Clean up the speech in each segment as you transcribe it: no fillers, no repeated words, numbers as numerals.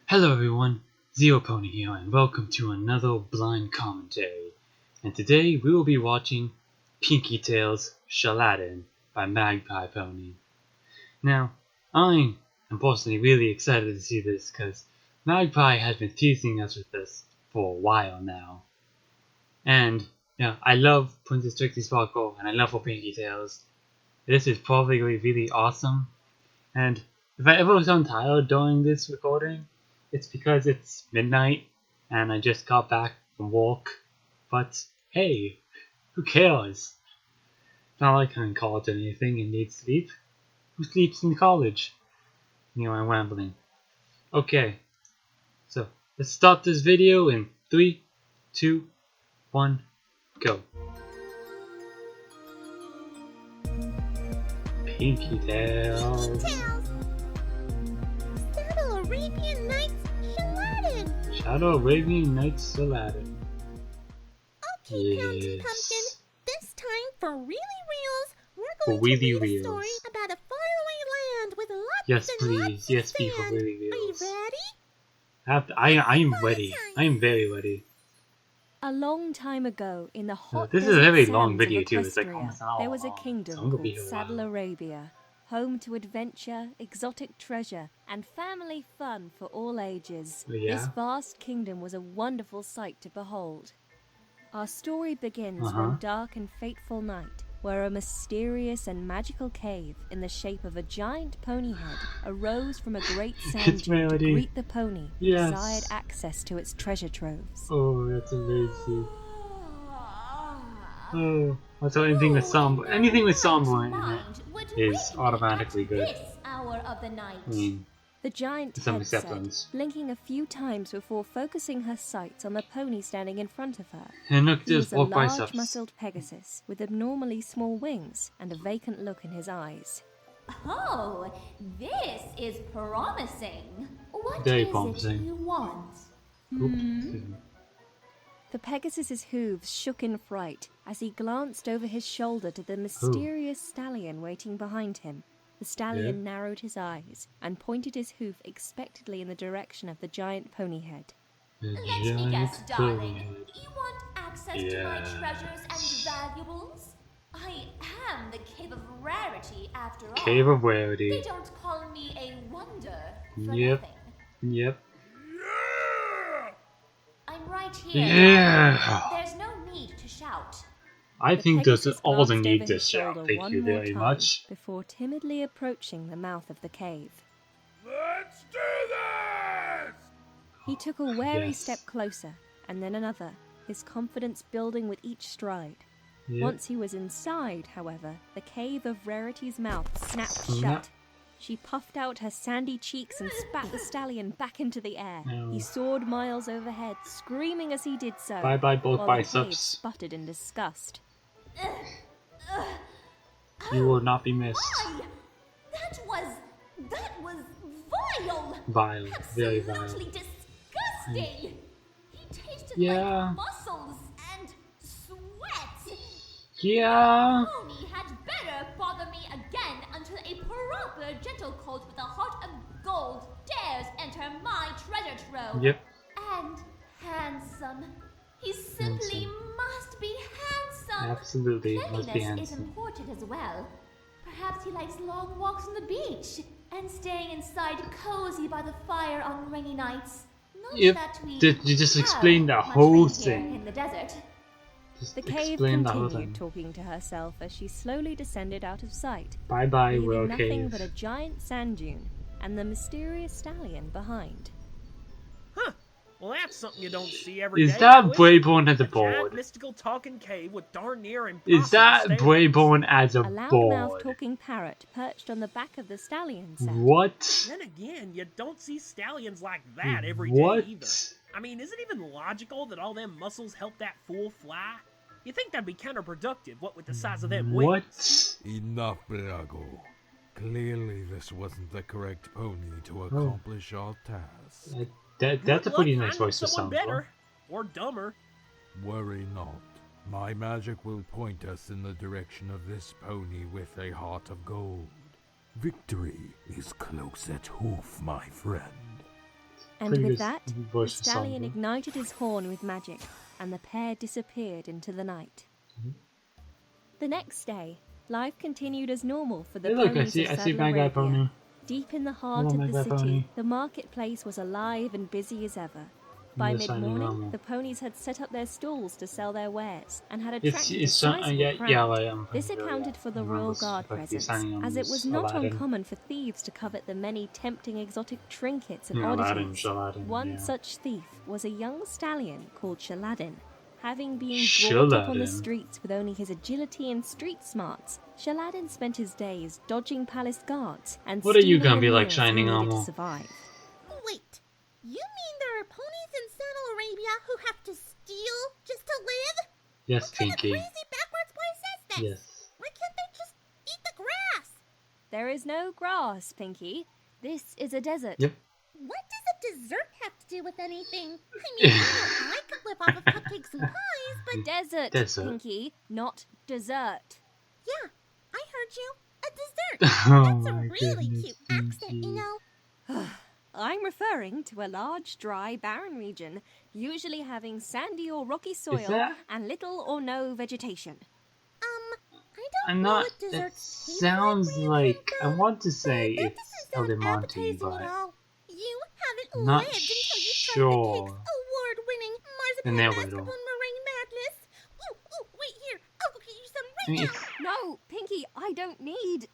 Hello everyone, Zero Pony here and welcome to another blind commentary. And today we will be watching Pinkie Tales Shaladin by Magpiepony. Now, I am personally really excited to see this because Magpie has been teasing us with this for a while now. And I love Princess Trixie Sparkle and I love her Pinkie Tales. This is probably really awesome. And if I ever sound tired during this recording, it's because it's midnight and I just got back from work. But hey, who cares? It's not like I'm in college or anything and need sleep. Who sleeps in college? I'm rambling. Okay, so let's start this video in 3, 2, 1, go. Pinkie Tales. Arabian Nights Shaladin. Shadow Arabian Nights Shaladin. Okay, Pouncey Pumpkin. This time, for really reals, we're going really to read reals. a story about a faraway land with lots Yes, and please. lots Yes, of please, for sand. really Are you reals. ready? I am ready. I am very ready. A long time ago, in the hot This is a desert very sands long of video too. It's like Equestria, almost an hour there was a long. kingdom So I'm gonna be called here a while. Saddle Arabia, home to adventure, exotic treasure, and family fun for all ages. Yeah. This vast kingdom was a wonderful sight to behold. Our story begins one dark and fateful night, where a mysterious and magical cave in the shape of a giant pony head arose from a great sand dune to Melody. greet the pony who Yes. desired access to its treasure troves. Oh, that's amazing. Oh, also anything with somber in it is automatically good. This hour of the night. I mean, The giant some head said, acceptance. blinking a few times before focusing her sights on the pony standing in front of her. And look, He there's was a more large, biceps. muscled Pegasus with abnormally small wings and a vacant look in his eyes. Oh, this is promising. What Very is promising. it you want? Oops. The Pegasus's hooves shook in fright as he glanced over his shoulder to the mysterious stallion waiting behind him. The stallion narrowed his eyes and pointed his hoof expectantly in the direction of the giant pony head. The Let me giant guess, darling. pony. You want access to my treasures and valuables? I am the Cave of Rarity, after all. Cave of They Rarity. don't call me a wonder for Yep. nothing. Yep. I'm right here. Yeah. There's no need to shout. I The think there's Pegasus all the glanced need over to his shout. shoulder Thank one you more very time much. before timidly approaching the mouth of the cave. Let's do this! He took a wary Yes. step closer, and then another, his confidence building with each stride. Yep. Once he was inside, however, the Cave of Rarity's mouth snapped Snap. shut. She puffed out her sandy cheeks and spat the stallion back into the air. No. He soared miles overhead, screaming as he did so. Bye-bye both while the cave biceps. sputtered in disgust. You will not be missed. Why? That was vile. Vile. Very vile. Absolutely disgusting. He tasted Yeah. like muscles and sweat. Yeah. Pony had better bother me again until a proper gentle colt with a heart of gold dares enter my treasure trove. Yep. And handsome. He simply must be handsome. Absolutely. Must be Cleanliness is handsome. important as well. Perhaps he likes long walks on the beach and staying inside cozy by the fire on rainy nights. Not Yep. that we Did you just have explain the much whole rain here thing? in the desert. Just The cave explain the whole continued thing. talking to herself as she slowly descended out of sight, Bye-bye, leaving Will nothing Cave. but a giant sand dune and the mysterious stallion behind. Huh. Well, that's something you don't see every day. Is that now, is it? Brayborn as a Giant board? mystical talking cave with darn near Is that impossible Brayborn as a A loudmouth board? talking parrot perched on the back of the stallion said, What? Then again, you don't see stallions like that every What? day either. I mean, is it even logical that all them muscles help that fool fly? You think that'd be counterproductive, what with the size of them wings? What? Enough, Brago. Clearly this wasn't the correct pony to accomplish our task. That's a Good pretty luck nice finding voice to someone sound better. for. Or dumber. Worry not. My magic will point us in the direction of this pony with a heart of gold. Victory is close at hoof, my friend. And Pretty with good that, the voice for stallion Sandra. ignited his horn with magic, and the pair disappeared into the night. The next day, life continued as normal for the Hey, look, I ponies see of Magpiepony. Arabia. Deep in the heart Hello, of the city, Magpiepony. the marketplace was alive and busy as ever. By Yes, I know, mid-morning, Amo. the ponies had set up their stalls to sell their wares and had It's attracted a it's sizable yeah, crowd. I'm This familiar, accounted yeah. for the I royal remember guard like the presence, signing on as it this was not Aladdin. uncommon for thieves to covet the many tempting exotic trinkets and Yeah, Aladdin, oddities. Shaladin, One yeah. such thief was a young stallion called Shaladin. Having been brought up on the Shaladin? streets with only his agility and street smarts, Shaladin spent his days dodging palace guards and What are you stealing gonna the be like, meals Shining he needed Amo? to survive. Wait, you mean there are ponies in Saddle Arabia who have to steal just to live? Yes, What kind of Pinkie. crazy backwards place is this? Yes. Why can't they just eat the grass? There is no grass, Pinkie. This is a desert. Yep. What does a dessert have to do with anything? I mean, I know I could live off of cupcakes and pies, but Desert, Desert. Pinkie, not dessert. yeah, I heard you. A dessert. Oh That's a my really goodness, cute accent, you Pinkie. know. I'm referring to a large, dry, barren region, usually having sandy or rocky soil that- and little or no vegetation. I don't I'm know not. what That desserts taste sounds like. where you like. came I from, want to say but that it's doesn't sound El Monte, appetizing but at all. You haven't not lived until you tried the sure. cake's award-winning The marzipan nail mascarpone riddle. meringue madness. Ooh, wait here. I'll go get you some I right mean, now. No, Pinkie, I don't need...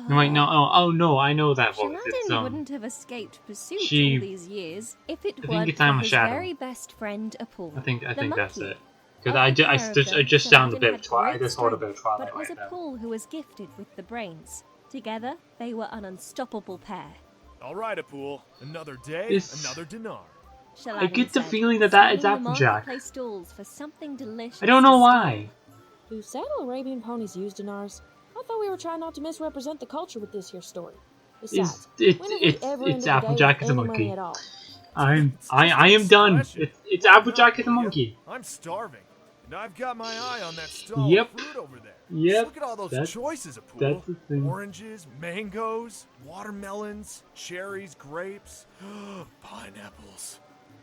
no, wait, no. Oh, no, I know that voice. It's Shaladin wouldn't have escaped pursuit she- all these years if it I think weren't it's I'm for a his shadow. very best friend, Apul. I think the that's monkey. it. Because Of I the pair of them, just sound a Shaladin bit had of Twilight. I great just thought a bit of strength, Twilight but it was right there. Apul who was gifted with the brains. Together, they were an unstoppable pair. All right, Apul. Another day, This- another dinar. Shaladin get the said, feeling that is scanning the Applejack. marketplace stalls for something delicious. I don't to know steal. why. Do Saddle Arabian ponies use dinars? I thought we were trying not to misrepresent the culture with this here story. Besides, when have we ever ended the day Applejack with is a any monkey. money at all? I am Just done. splashing. It's Lighten Applejack up, is a will ya? monkey. I'm starving, and I've got my eye on that stall Yep. of fruit over there. Yep. Look at all those That's- choices, Apul. that's the thing. Oranges, mangoes, watermelons, cherries, grapes, pineapples.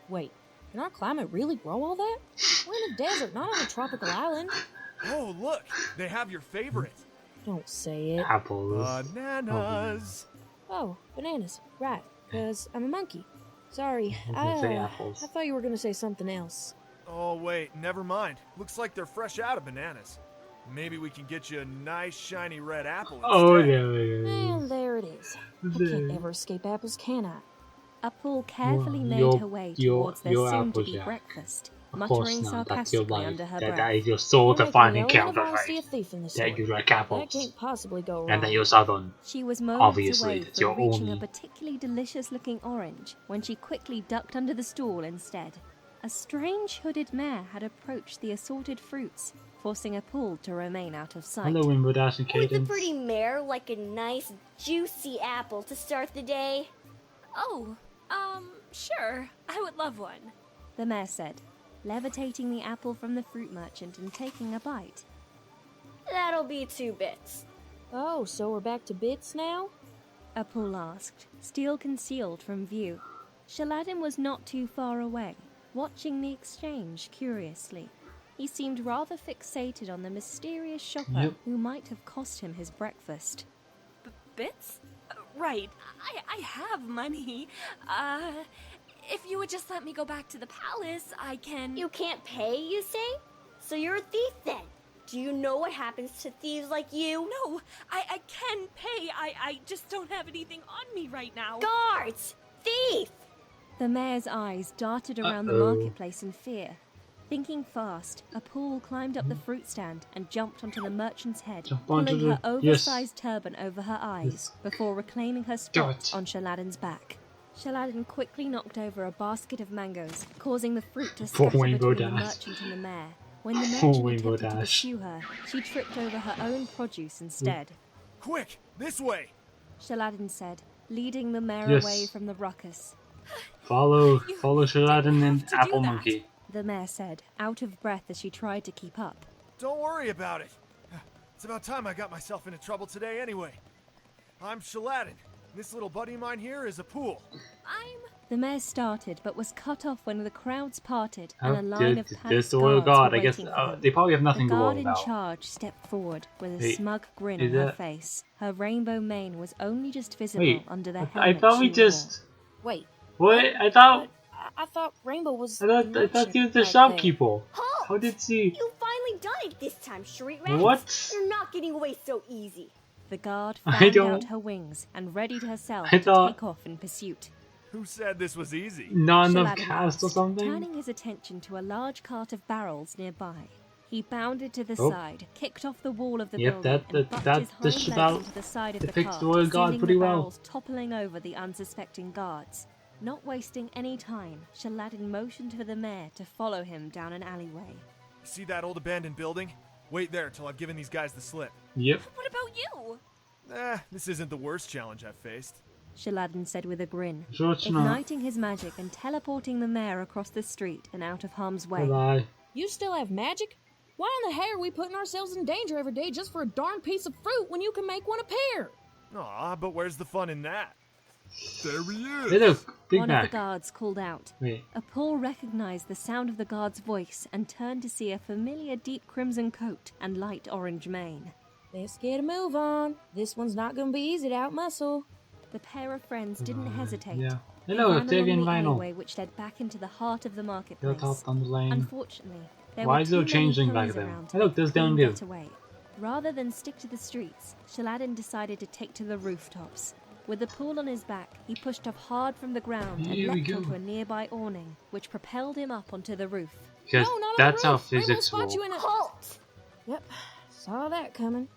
Wait, can our climate really grow all that? We're in a desert, not on a tropical island. Oh, look, they have your favorite. Don't say it. Apples. Bananas. Oh, bananas. Right, because I'm a monkey. Sorry, I was gonna say apples. I thought you were going to say something else. Oh, wait, never mind. Looks like they're fresh out of bananas. Maybe we can get you a nice shiny red apple instead. Oh yeah. And there it is. I can't ever escape apples, can I? Apul carefully made Your- her way your- towards their your soon-to-be Applejack. breakfast, Of course muttering not. That's your sarcastically life. under her That breath. is your soul You're making defining me own if I see a counterfeit. thief in this That story. you like That apples. can't possibly go wrong. And that you're southern. She was moments Obviously, away it's from your reaching only- a particularly delicious-looking orange when she quickly ducked under the stool instead. A strange hooded mare had approached the assorted fruits, forcing Apul to remain out of sight. Hello, Winwood Ash and Would the Cadence. pretty mare like a nice, juicy apple to start the day? Oh, sure. I would love one. The mare said, levitating the apple from the fruit merchant and taking a bite. That'll be 2 bits. Oh, so we're back to bits now? Apul asked, still concealed from view. Shaladin was not too far away, watching the exchange curiously. He seemed rather fixated on the mysterious shopper Yep. who might have cost him his breakfast. Bits? Right. I have money. If you would just let me go back to the palace, I can... You can't pay, you say? So you're a thief then? Do you know what happens to thieves like you? No, I can pay. I just don't have anything on me right now. Guards! Thief! The mare's eyes darted around the Uh-oh. marketplace in fear. Thinking fast, Apul climbed up the fruit stand and jumped onto the merchant's head, Jump onto pulling her the- oversized turban over her eyes before reclaiming her spot it. on Shaladin's back. Shaladin quickly knocked over a basket of mangoes, causing the fruit to Poor scatter Rainbow between the Dash. merchant and the mare. When the Poor merchant Rainbow attempted to Dash. pursue her, she tripped over her own produce instead. Quick, this way. Shaladin said, leading the mare Yes. away from the ruckus. Follow Shaladin and have to do Apple that. Monkey. The mare said, out of breath as she tried to keep up. Don't worry about it. It's about time I got myself into trouble today anyway. I'm Shaladin. This little buddy of mine here is Apul. I'm The mayor started, but was cut off when the crowds parted and a Oh, line of there's palace the royal guards guard. were I guess waiting for them. they probably have nothing The to guard worry in about. charge stepped forward with a Wait, smug grin is on her that- face. Her rainbow mane was only just visible Wait, under the I helmet thought we she just. Wait, What? I thought I thought Rainbow was. he was the out there. shopkeeper. Halt! How did she? You finally done it this time, Street Rats. What? You're not getting away so easy. The guard I fanned don't- out her wings and readied herself I to thought- take off in pursuit. Who said this was easy? Not enough Shaladin cast or asked, something? turning his attention to a large cart of barrels nearby. He bounded to the Oh. side, kicked off the wall of the Yep, building, that- and bucked that- his this hind should legs out- into the side of the depicts cart, the royal guard sending pretty the well. barrels toppling over the unsuspecting guards. Not wasting any time, Shaladin motioned for the mayor to follow him down an alleyway. See that old abandoned building? Wait there till I've given these guys the slip. Yep. What about you? This isn't the worst challenge I've faced. Shaladin said with a grin, Sure it's not. igniting his magic and teleporting the mayor across the street and out of harm's way. Bye-bye. You still have magic? Why in the hell are we putting ourselves in danger every day just for a darn piece of fruit when you can make one appear? Aw, but where's the fun in that? There he is! Hey look, Big One of Mac. the guards called out. Wait. Paul recognized the sound of the guard's voice and turned to see a familiar deep crimson coat and light orange mane. Let's get a move on. This one's not gonna be easy to outmuscle. The pair of friends didn't hesitate. Yeah. They Hello, ran Octavian along the Vinyl. alleyway which led back into the heart of the marketplace. Hilltop on the lane. Unfortunately, there Why were is there a too many changeling back police there? around to Hey, look, make a there's clean Down View. getaway. Rather than stick to the streets, Shaladin decided to take to the rooftops. With the pool on his back, he pushed off hard from the ground and Here we leapt go. onto a nearby awning, which propelled him up onto the roof. Because No, not on that's the how roof. Rainbow physics spot work. you in a... Halt! Yep, saw that coming.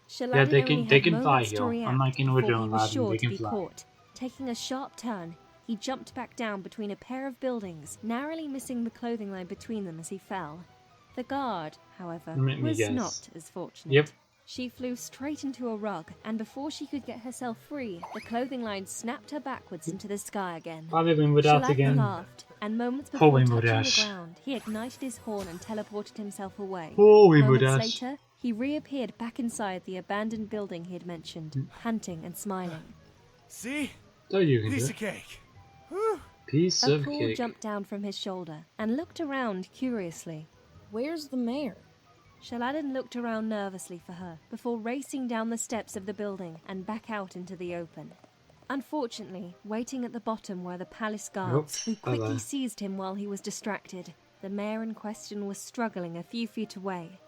Shaladin Yeah, they only can had fly moments to here. react Unlike in before original he was Aladdin, sure they to can be fly. caught. Taking a sharp turn, he jumped back down between a pair of buildings, narrowly missing the clothing line between them as he fell. The guard, however, Let me was guess. not as fortunate. Yep. She flew straight into a rug, and before she could get herself free, the clothing line snapped her backwards into the sky again. Probably been without Shaladin again. laughed, and moments before Holy touching Mudash. the ground, he ignited his horn and teleported himself away. Holy Moments Mudash. later, he reappeared back inside the abandoned building he had mentioned, Mm. panting and smiling. See? So you can do Piece it. of cake. Whew. Piece A of pool cake. jumped down from his shoulder and looked around curiously. Where's the mayor? Shaladin looked around nervously for her before racing down the steps of the building and back out into the open. Unfortunately, waiting at the bottom were the palace guards, who quickly bye-bye. seized him while he was distracted. The mayor in question was struggling a few feet away.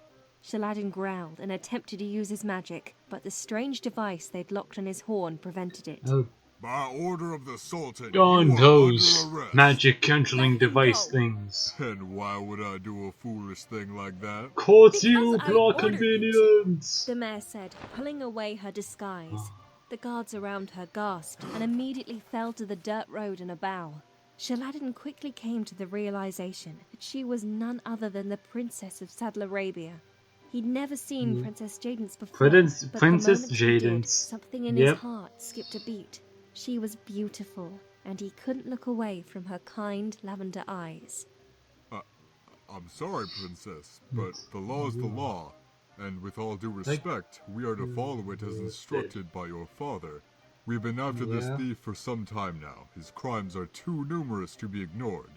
Shaladin growled and attempted to use his magic, but the strange device they'd locked on his horn prevented it. Oh, By order of the Sultan, darn you are those under arrest. magic controlling Let him device go. things. And why would I do a foolish thing like that? Caught you, Because I plot ordered you convenience. The mayor said, pulling away her disguise. The guards around her gasped and immediately fell to the dirt road in a bow. Shaladin quickly came to the realization that she was none other than the princess of Saddle Arabia. He'd never seen Princess Jadence before, Princess- but Princess the moment he did, Jadence. something in Yep. his heart skipped a beat. She was beautiful, and he couldn't look away from her kind lavender eyes. I'm sorry, Princess, but the law is the law, and with all due respect, we are to follow it as instructed by your father. We've been after this Yeah. thief for some time now. His crimes are too numerous to be ignored.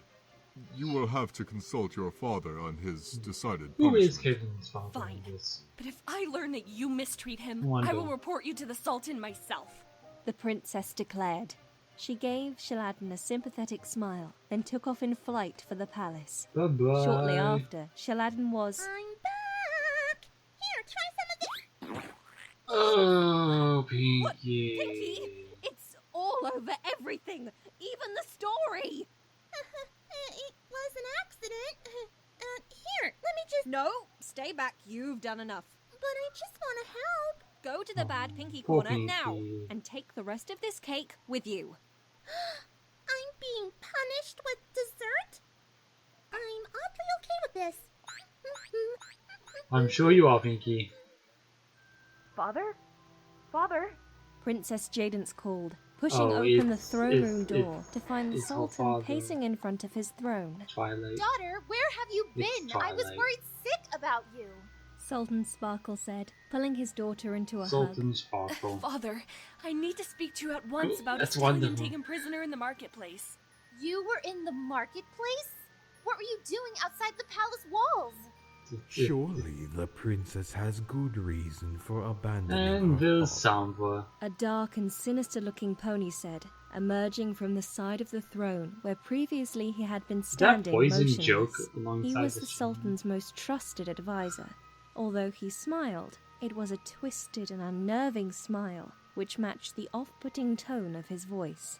You will have to consult your father on his decided Who is punishment. Caitlin's father? Fine. in this? But if I learn that you mistreat him, Wonder. I will report you to the Sultan myself. The princess declared. She gave Shaladin a sympathetic smile, then took off in flight for the palace. Bye-bye. Shortly after, Shaladin was... I'm back! Here, try some of this. Oh, Pinkie. Pinkie, it's all over everything, even the story. It was an accident. Here, let me just... No, stay back. You've done enough. But I just want to help. Go to the bad Pinkie Poor corner now Pinkie. and take the rest of this cake with you. I'm being punished with dessert? I'm oddly okay with this. I'm sure you are, Pinkie. Father? Father? Princess Jadence called, pushing Oh, open the it's- throne it's- room door to find the it's her Sultan father. pacing in front of his throne. Twilight. Daughter, where have you It's been? I was Twilight. worried sick about you. Sultan Sparkle said, pulling his daughter into a hug. Sultan Sparkle. Father, I need to speak to you at once about That's a stallion wonderful. taken prisoner in the marketplace. You were in the marketplace? What were you doing outside the palace walls? Surely the princess has good reason for abandoning And her the father. soundboard. A dark and sinister-looking pony said, emerging from the side of the throne where previously he had been standing poison motionless. joke He alongside was the the Sultan's most trusted advisor. Although he smiled, it was a twisted and unnerving smile, which matched the off-putting tone of his voice.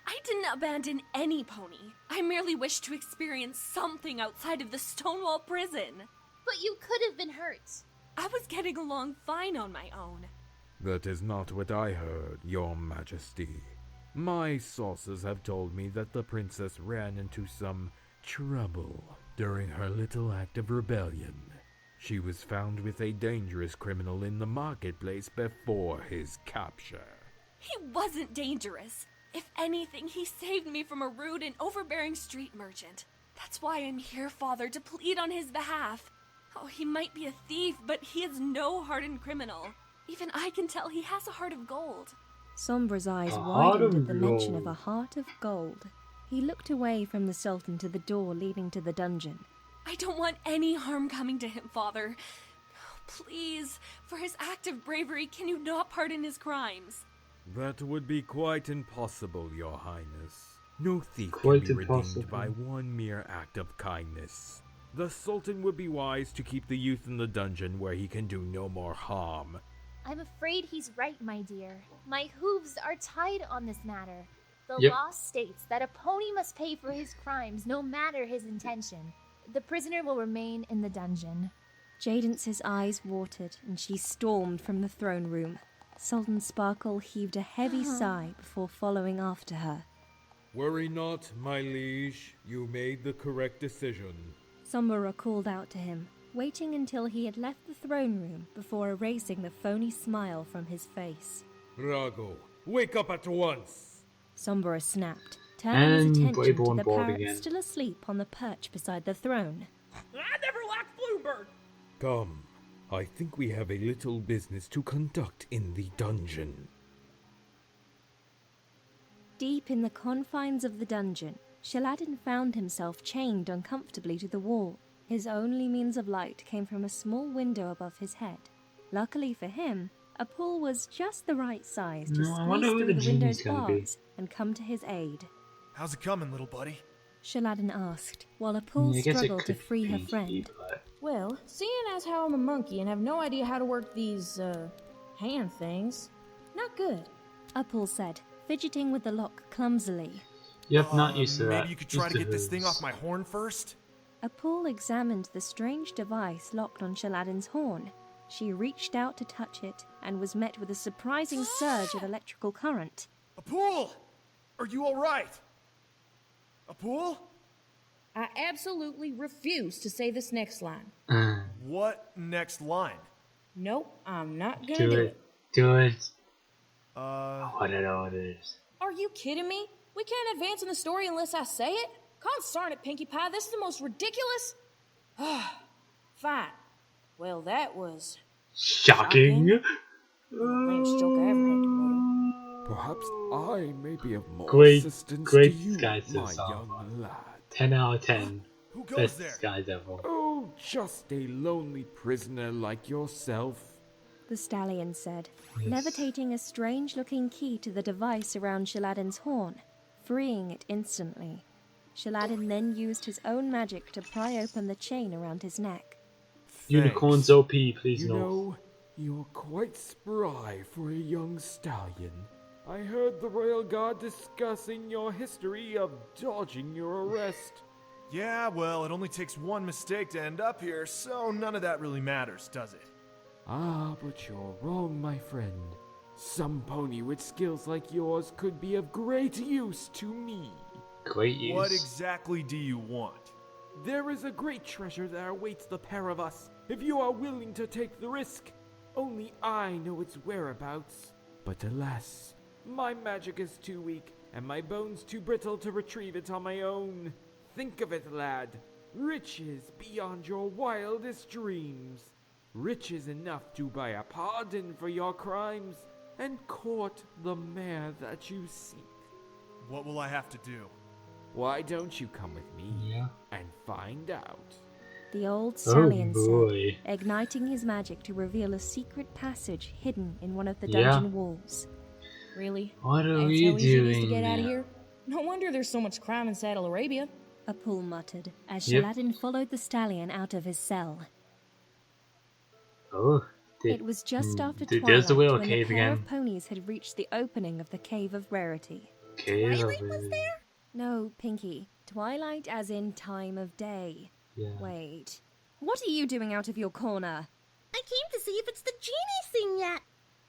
I didn't abandon any pony. I merely wished to experience something outside of the Stonewall prison. But you could have been hurt. I was getting along fine on my own. That is not what I heard, Your Majesty. My sources have told me that the princess ran into some trouble during her little act of rebellion. She was found with a dangerous criminal in the marketplace before his capture. He wasn't dangerous. If anything, he saved me from a rude and overbearing street merchant. That's why I'm here, Father, to plead on his behalf. Oh, he might be a thief, but he is no hardened criminal. Even I can tell he has a heart of gold. Sombra's eyes A heart widened of at the mention of gold. a heart of gold. He looked away from the Sultan to the door leading to the dungeon. I don't want any harm coming to him, Father. Please, for his act of bravery, can you not pardon his crimes? That would be quite impossible, Your Highness. No thief Quite can be impossible. redeemed by one mere act of kindness. The Sultan would be wise to keep the youth in the dungeon where he can do no more harm. I'm afraid he's right, my dear. My hooves are tied on this matter. The Yep. law states that a pony must pay for his crimes no matter his intention. The prisoner will remain in the dungeon. Jadence's eyes watered and she stormed from the throne room. Sultan Sparkle heaved a heavy sigh before following after her. Worry not, my liege. You made the correct decision. Sombra called out to him, waiting until he had left the throne room before erasing the phony smile from his face. Rago, wake up at once! Sombra snapped, turning his And attention to Brayborn the bored parrot again. still asleep on the perch beside the throne. I never liked Bluebird. Come, I think we have a little business to conduct in the dungeon. Deep in the confines of the dungeon, Shaladin found himself chained uncomfortably to the wall. His only means of light came from a small window above his head. Luckily for him, a pool was just the right size to I wonder squeeze who through the the window's genie's gonna be. bars and come to his aid. How's it coming, little buddy? Shaladin asked, while a pool I guess it struggled to could free her be, friend. but- Well, seeing as how I'm a monkey and have no idea how to work these, hand things, not good. Upal said, fidgeting with the lock clumsily. Yep, not used to that. Maybe you could try Used to get this hooves. thing off my horn first? Upal examined the strange device locked on Shaladin's horn. She reached out to touch it and was met with a surprising surge of electrical current. A pool! Are you alright? A pool? I absolutely refuse to say this next line. What next line? Nope, I'm not gonna Do do it. Do it. Uh, I don't know what it is. Are you kidding me? We can't advance in the story unless I say it? Consarn it, Pinkie Pie, this is the most ridiculous... Fine. Well, that was... Shocking. the lamest joke I ever had to mutter. Perhaps I may be of more Great assistance to to you, disguise my yourself. young lad. 10 out of 10. who goes Best there? disguise ever. Oh, just a lonely prisoner like yourself. The stallion said, Yes. levitating a strange-looking key to the device around Shaladin's horn, freeing it instantly. Shaladin then used his own magic to pry open the chain around his neck. Unicorns OP, please You no. know, you're quite spry for a young stallion. I heard the Royal Guard discussing your history of dodging your arrest. Yeah, well, it only takes one mistake to end up here, so none of that really matters, does it? Ah, but you're wrong, my friend. Some pony with skills like yours could be of great use to me. Great use. What exactly do you want? There is a great treasure that awaits the pair of us, if you are willing to take the risk. Only I know its whereabouts. But alas, my magic is too weak, and my bones too brittle to retrieve it on my own. Think of it, lad. Riches beyond your wildest dreams. Riches enough to buy a pardon for your crimes, and court the mare that you seek. What will I have to do? Why don't you come with me Yeah. and find out? The old stallion boy. said, igniting his magic to reveal a secret passage hidden in one of the Yeah. dungeon walls. Really? What are That's we how easy it is to doing get out of now? here? No wonder there's so much crime in Saddle Arabia. Apul muttered, as Yep. Shaladin followed the stallion out of his cell. Oh, It was just after there's twilight the whale when cave the pair again. of ponies had reached the opening of the Cave of Rarity. Cave Twilight of was Rarity. there? No, Pinkie. Twilight as in time of day. Yeah. Wait. What are you doing out of your corner? I came to see if it's the genie thing yet.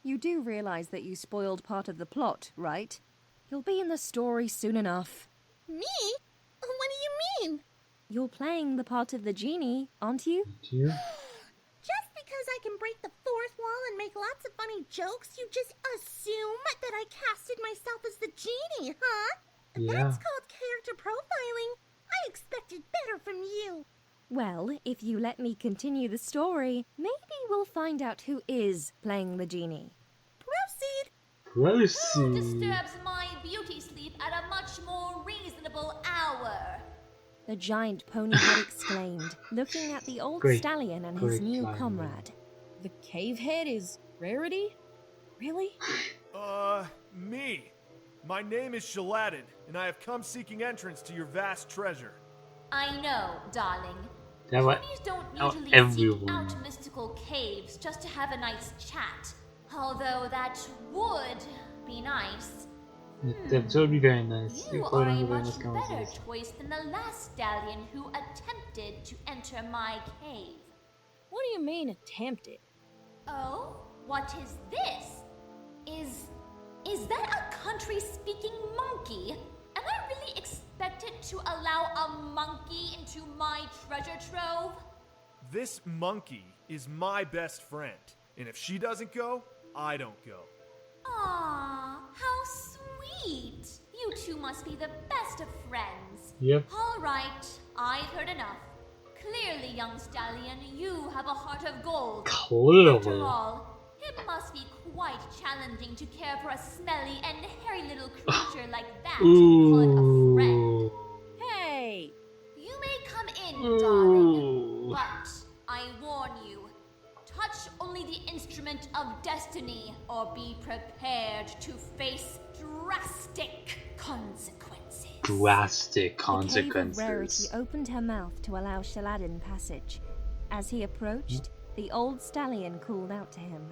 You do realize that you spoiled part of the plot, right? You'll be in the story soon enough. Me? What do you mean? You're playing the part of the genie, aren't you? You? Just because I can break the fourth wall and make lots of funny jokes, you just assume that I casted myself as the genie, huh? Yeah. That's called character profiling. I expected better from you. Well, if you let me continue the story, maybe we'll find out who is playing the genie. Proceed. Who Proceed. disturbs my beauty sleep at a much more reasonable hour? The giant pony had exclaimed, looking at the old Great- stallion and his great new line. comrade. The cave head is Rarity? Really? Me. My name is Shaladin, and I have come seeking entrance to your vast treasure. I know, darling. That what? Ponies don't Oh, usually seek everyone. out mystical caves just to have a nice chat. Although that would be nice. That would be very nice. You If are I a don't have much this better conversation. choice than the last stallion who attempted to enter my cave. What do you mean attempted? Oh, what is this? Is that a country-speaking monkey? Am I really expected to allow a monkey into my treasure trove? This monkey is my best friend, and if she doesn't go, I don't go. Aw, how sweet! You two must be the best of friends. Yep. All right, I've heard enough. Clearly, young stallion, you have a heart of gold. After Clearly. all, it must be quite challenging to care for a smelly and hairy little creature like that and call it a friend. Ooh. Hey! You may come in, darling, Ooh. but I warn you, touch only the instrument of destiny or be prepared to face drastic consequences. Drastic The Cave of consequences. Rarity opened her mouth to allow Shaladin passage. As he approached, the old stallion called out to him.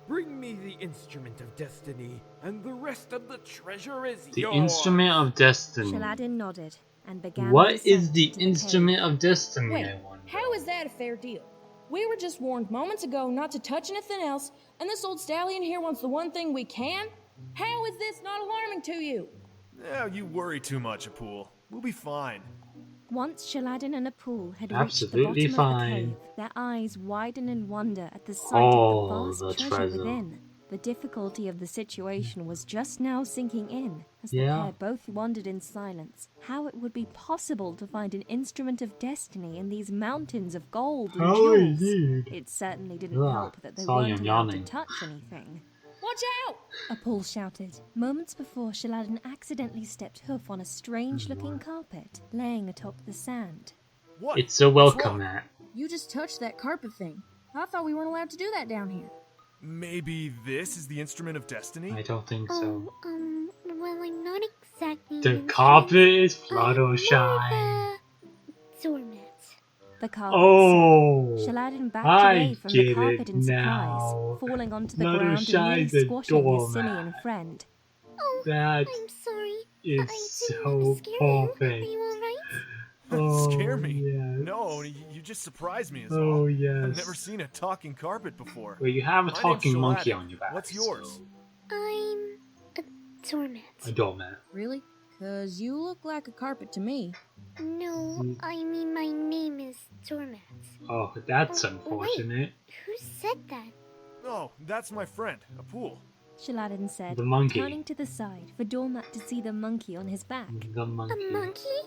Bring me the instrument of destiny, and the rest of the treasure is The yours. instrument of destiny. Shaladin nodded and began What the is descent the into the instrument cave. of destiny, Wait, I wonder? how is that a fair deal? We were just warned moments ago not to touch anything else, and this old stallion here wants the one thing we can? How is this not alarming to you? Yeah, you worry too much, Apul. We'll be fine. Once Shaladin and Apul had Absolutely reached the bottom fine. of the cave, their eyes widened in wonder at the sight Oh, of the the vast treasure treasure. within. The difficulty of the situation was just now sinking in, as the Yeah. pair both wondered in silence how it would be possible to find an instrument of destiny in these mountains of gold and How jewels. indeed. It certainly didn't Ugh, help that they saw you weren't allowed to yawning. touch anything. Watch out! Apul shouted, moments before Shaladin accidentally stepped hoof on a strange-looking carpet laying atop the sand. What? It's a What's welcome wrong? mat. You just touched that carpet thing. I thought we weren't allowed to do that down here. Maybe this is the instrument of destiny? I don't think so. Well, I'm not exactly. The carpet is Fluttershy. Doormat. The carpet Oh, said. Shaladin backed I away from get the carpet it in now. surprise, falling onto the ground and Fluttershy's nearly a squashing his doormat. simian friend. Oh, That I'm sorry. is I didn't so want to scare you. perfect. Are you alright? Oh, Scare me? yes. No, you just surprised me is Oh, all. yes. I've never seen a talking carpet before. Well, you have a My name's talking monkey Shaladin. on your back. What's yours? I'm a doormat. A doormat. Really? 'Cause you look like a carpet to me. No, I mean my name is Doormat. Oh, that's Oh, unfortunate. Who said that? Oh, that's my friend, Apul. Shaladin said, The monkey. turning to the side for Doormat to see the monkey on his back. The monkey. A monkey?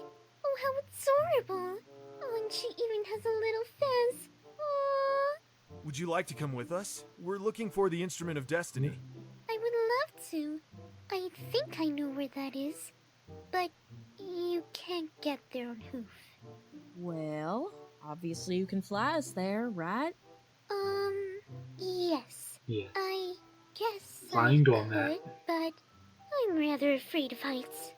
Oh, how adorable! Oh, and she even has a little fez. Aww. Would you like to come with us? We're looking for the instrument of destiny. I would love to. I think I know where that is. But you can't get there on hoof? Well, obviously you can fly us there, right? Yes. Yeah. I guess Flying I doormat. could, but I'm rather afraid of heights.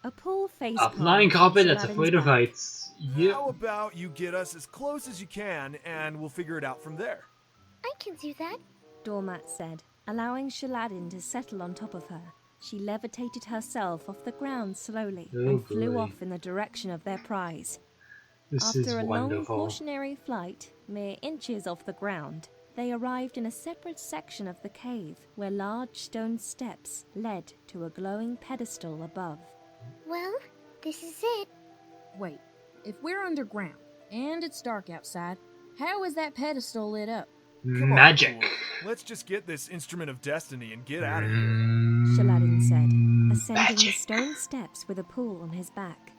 A pool face A palmed flying carpet that's Shaladin's afraid of back. heights. Yep. How about you get us as close as you can, and we'll figure it out from there? I can do that. Doormat said, allowing Shaladin to settle on top of her. She levitated herself off the ground slowly Oh, and flew boy. off in the direction of their prize. This is After a long wonderful. cautionary flight, mere inches off the ground, they arrived in a separate section of the cave where large stone steps led to a glowing pedestal above. Well, this is it. Wait, if we're underground and it's dark outside, how is that pedestal lit up? Come on, Magic. Pool. Let's just get this instrument of destiny and get out of here. Shaladin said, ascending the Magic. stone steps with a pool on his back.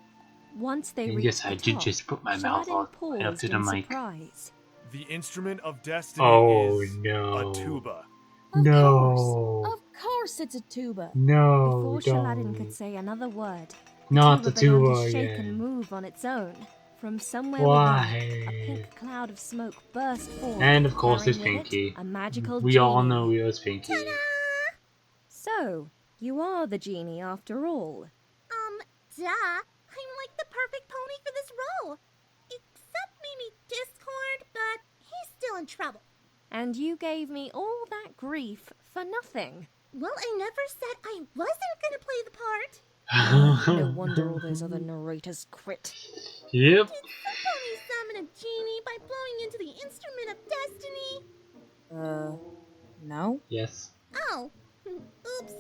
Once they And reached yes, the I did top, just put my mouth Shaladin on right up paused to the in mic. surprise. The instrument of destiny Oh is no. a tuba. No. Of course it's a tuba. No. Before Shaladin don't. could say another word, Not the tuba began tuba to shake again. and move on its own. From somewhere Why? within, a pink cloud of smoke burst forth. And of course it's carrying with Pinkie. it a magical We genie. all know it was Pinkie. So, you are the genie after all. Duh. I'm like the perfect pony for this role. Except maybe Discord, but he's still in trouble. And you gave me all that grief for nothing. Well, I never said I wasn't gonna play the part. No wonder all those other narrators quit. Yep. Did some pony summon a genie by blowing into the instrument of destiny? No? Yes. Oh, oops.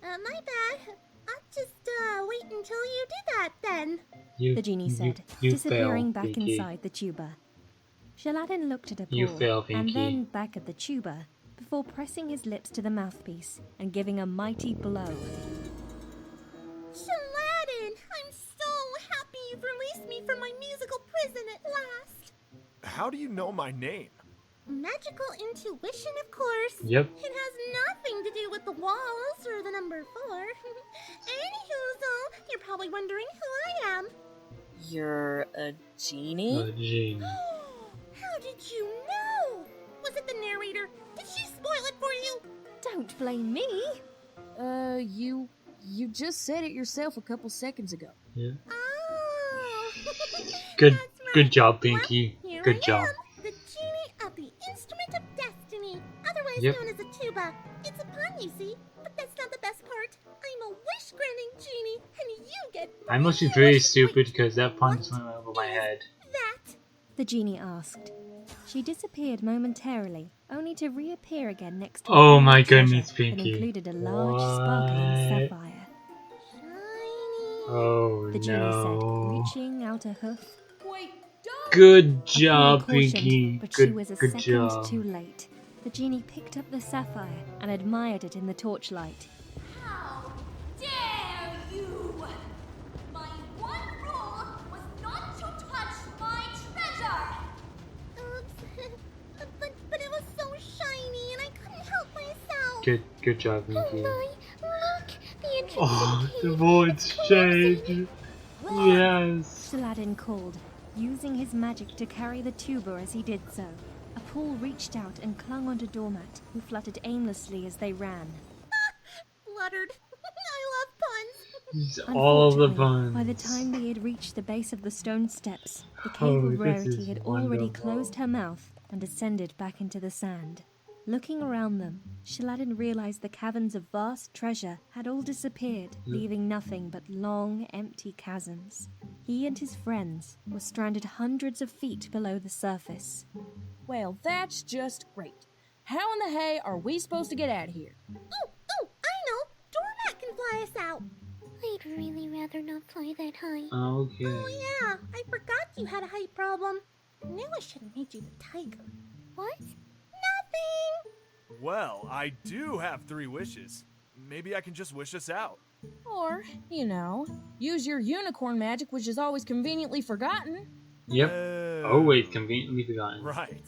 My bad. I'll just wait until you do that then. The genie said, you disappearing failed, back Pinkie. inside the tuba. Shaladin looked at a You paw fail, and Pinkie. then back at the tuba before pressing his lips to the mouthpiece and giving a mighty blow. Shaladin, I'm so happy you've released me from my musical prison at last. How do you know my name? Magical intuition, of course. Yep. It has nothing to do with the walls or the number 4. Anywho, you're probably wondering who I am. You're a genie? A genie. How did you know? Was it the narrator? Did she spoil it for you? Don't blame me. You just said it yourself a couple seconds ago. Yeah. Oh. Good. That's right. Good job, Pinkie. Well, here Good I job. am, the genie of the instrument of destiny, otherwise Yep. known as a tuba. It's a pun, you see, but that's not the best part. I'm a wish-granting genie, and you get I'm actually three very wishes. stupid Wait, because that pun just what went over my is head. that? The genie asked. She disappeared momentarily, only to reappear again next to Oh a my treasure goodness, that Pinkie. included a large sparkling What? sapphire. Shiny. Oh The genie no. said, reaching out a hoof. Wait, don't! Good A paw job, cautioned, Pinkie. but she Good, was a good second job. too late. The genie picked up the sapphire and admired it in the torchlight. How dare you! My one rule was not to touch my treasure! Oops. but it was so shiny, and I couldn't help myself. Good job, Oh Pinkie. my, look! The entrance Oh, to the the cave voice is closing. changed. Yes. Shaladin called, using his magic to carry the tuba as he did so. A paw reached out and clung onto Doormat, who fluttered aimlessly as they ran. Fluttered. I love puns. All the Unfortunately, puns. by the time they had reached the base of the stone steps, the Oh, cave of this Rarity is had already wonderful. closed her mouth and descended back into the sand. Looking around them, Shaladin realized the caverns of vast treasure had all disappeared, leaving nothing but long, empty chasms. He and his friends were stranded hundreds of feet below the surface. Well, that's just great. How in the hay are we supposed to get out of here? Oh, I know. Doormat can fly us out. I'd really rather not fly that high. Okay. Oh, yeah. I forgot you had a height problem. I knew I should have made you the tiger. What? Nothing. Well, I do have 3 wishes. Maybe I can just wish us out. Or, use your unicorn magic, which is always conveniently forgotten. Yep. Oh, Always conveniently forgotten. Right.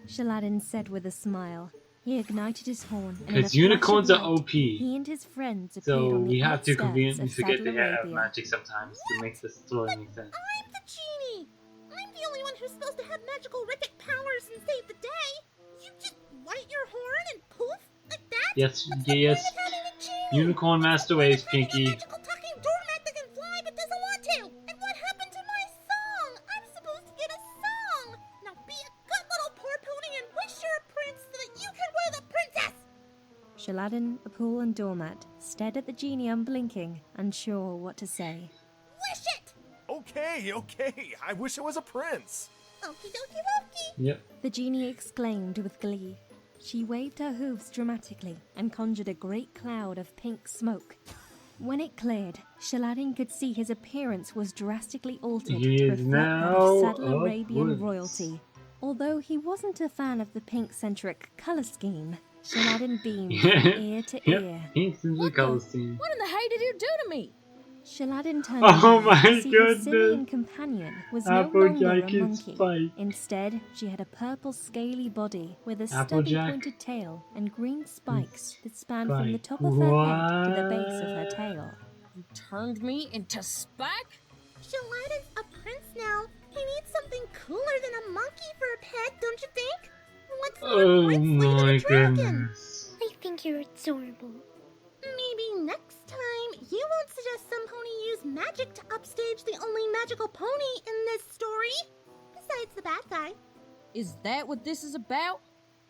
Shaladin said with a smile. He ignited his horn, and in a Because flash unicorns of are light, OP. he and his friends appeared So on the we have to outskirts conveniently of forget Saddle they have Arabia. magic sometimes to make the story make sense. I'm the genie! I'm the only one who's supposed to have magical Ricket powers and save the day! You just light your horn and poof? Like that? Yes, What's the yes. point of having a genie? Unicorn master ways, Pinkie. A magical talking doormat that can fly but doesn't want to! And what happened to my song? I'm supposed to get a song! Now be a good little poor pony and wish you're a prince so that you can wear the princess! Shaladin, Apul, and Doormat stared at the genie unblinking, unsure what to say. Wish it! Okay. I wish I was a prince. Okie dokie dokie. Yep. The genie exclaimed with glee. She waved her hooves dramatically and conjured a great cloud of pink smoke. When it cleared, Shaladin could see his appearance was drastically altered He to is reflect that now of Saddle Arabian upwards. royalty. Although he wasn't a fan of the pink-centric colour scheme, Shaladin beamed from ear to ear. Pink's in the color scene. What in the hey did you do to me? Shaladin turned Oh around my to see his goodness. simian companion was no longer a Applejack is monkey. Spike. Instead, she had a purple scaly body with a stubby Applejack pointed tail and green spikes that spanned from the top of her head to the base of her tail. You turned me into Spike? Shaladin's a prince now. He needs something cooler than a monkey for a pet, don't you think? What's more Oh princely than my a dragon? goodness. I think you're adorable. Maybe next time you won't suggest some pony use magic to upstage the only magical pony in this story. Besides the bad guy. Is that what this is about?